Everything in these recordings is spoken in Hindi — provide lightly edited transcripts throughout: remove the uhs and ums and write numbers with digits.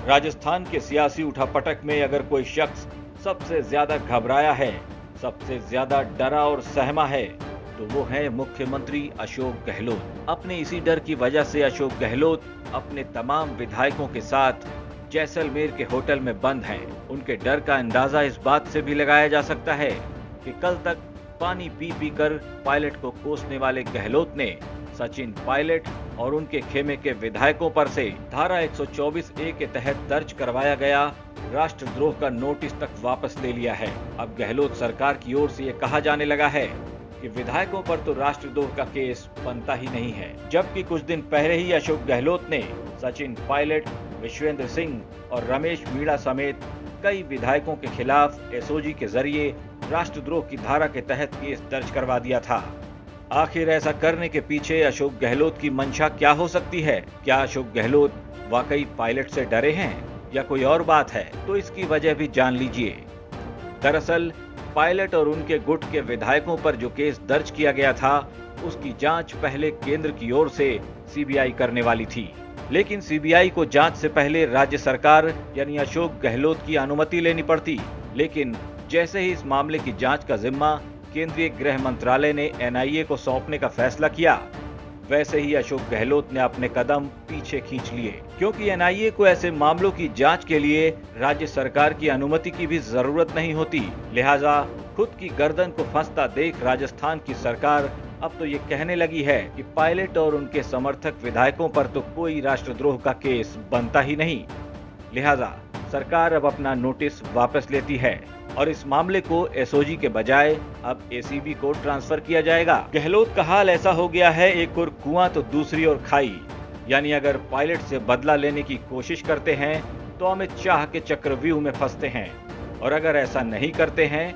राजस्थान के सियासी उठापटक में अगर कोई शख्स सबसे ज्यादा घबराया है, सबसे ज्यादा डरा और सहमा है, तो वो है मुख्यमंत्री अशोक गहलोत। अपने इसी डर की वजह से अशोक गहलोत अपने तमाम विधायकों के साथ जैसलमेर के होटल में बंद हैं। उनके डर का अंदाजा इस बात से भी लगाया जा सकता है कि कल तक पानी पी पी कर पायलट को कोसने वाले गहलोत ने सचिन पायलट और उनके खेमे के विधायकों पर से धारा 124A के तहत दर्ज करवाया गया राष्ट्रद्रोह का नोटिस तक वापस ले लिया है। अब गहलोत सरकार की ओर से ये कहा जाने लगा है कि विधायकों पर तो राष्ट्रद्रोह का केस बनता ही नहीं है, जबकि कुछ दिन पहले ही अशोक गहलोत ने सचिन पायलट, विश्वेंद्र सिंह और रमेश मीणा समेत कई विधायकों के खिलाफ एसओजी के जरिए राष्ट्रद्रोह की धारा के तहत केस दर्ज करवा दिया था। आखिर ऐसा करने के पीछे अशोक गहलोत की मंशा क्या हो सकती है? क्या अशोक गहलोत वाकई पायलट से डरे हैं या कोई और बात है? तो इसकी वजह भी जान लीजिए। दरअसल पायलट और उनके गुट के विधायकों पर जो केस दर्ज किया गया था, उसकी जांच पहले केंद्र की ओर से सीबीआई करने वाली थी, लेकिन सीबीआई को जांच से पहले राज्य सरकार यानी अशोक गहलोत की अनुमति लेनी पड़ती। लेकिन जैसे ही इस मामले की जांच का जिम्मा केंद्रीय गृह मंत्रालय ने एनआईए को सौंपने का फैसला किया, वैसे ही अशोक गहलोत ने अपने कदम पीछे खींच लिए, क्योंकि एनआईए को ऐसे मामलों की जांच के लिए राज्य सरकार की अनुमति की भी जरूरत नहीं होती। लिहाजा खुद की गर्दन को फंसता देख राजस्थान की सरकार अब तो ये कहने लगी है कि पायलट और उनके समर्थक विधायकों पर तो कोई राष्ट्रद्रोह का केस बनता ही नहीं। लिहाजा सरकार अब अपना नोटिस वापस लेती है और इस मामले को एसओजी के बजाय अब एसीबी को ट्रांसफर किया जाएगा। गहलोत का हाल ऐसा हो गया है, एक और कुआं तो दूसरी ओर खाई, यानी अगर पायलट से बदला लेने की कोशिश करते हैं तो अमित शाह के चक्रव्यूह में फंसते हैं, और अगर ऐसा नहीं करते हैं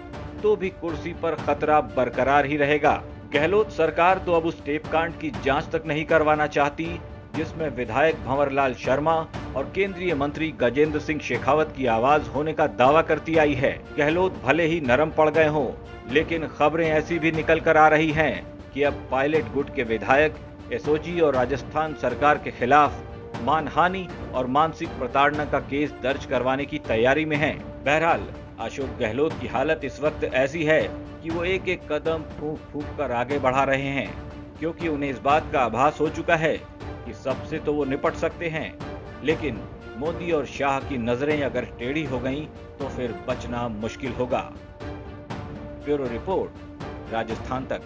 तो भी कुर्सी पर खतरा बरकरार ही रहेगा। गहलोत सरकार तो अब उस टेप कांड की जांच तक नहीं करवाना चाहती जिसमें विधायक भंवरलाल शर्मा और केंद्रीय मंत्री गजेंद्र सिंह शेखावत की आवाज होने का दावा करती आई है। गहलोत भले ही नरम पड़ गए हों, लेकिन खबरें ऐसी भी निकल कर आ रही हैं कि अब पायलट गुट के विधायक एसओजी और राजस्थान सरकार के खिलाफ मानहानि और मानसिक प्रताड़ना का केस दर्ज करवाने की तैयारी में हैं। बहरहाल अशोक गहलोत की हालत इस वक्त ऐसी है कि वो एक एक कदम फूंक फूंक कर आगे बढ़ा रहे हैं, क्योंकि उन्हें इस बात का आभास हो चुका है कि सबसे तो वो निपट सकते हैं, लेकिन मोदी और शाह की नजरें अगर टेढ़ी हो गईं तो फिर बचना मुश्किल होगा। ब्यूरो रिपोर्ट, राजस्थान तक।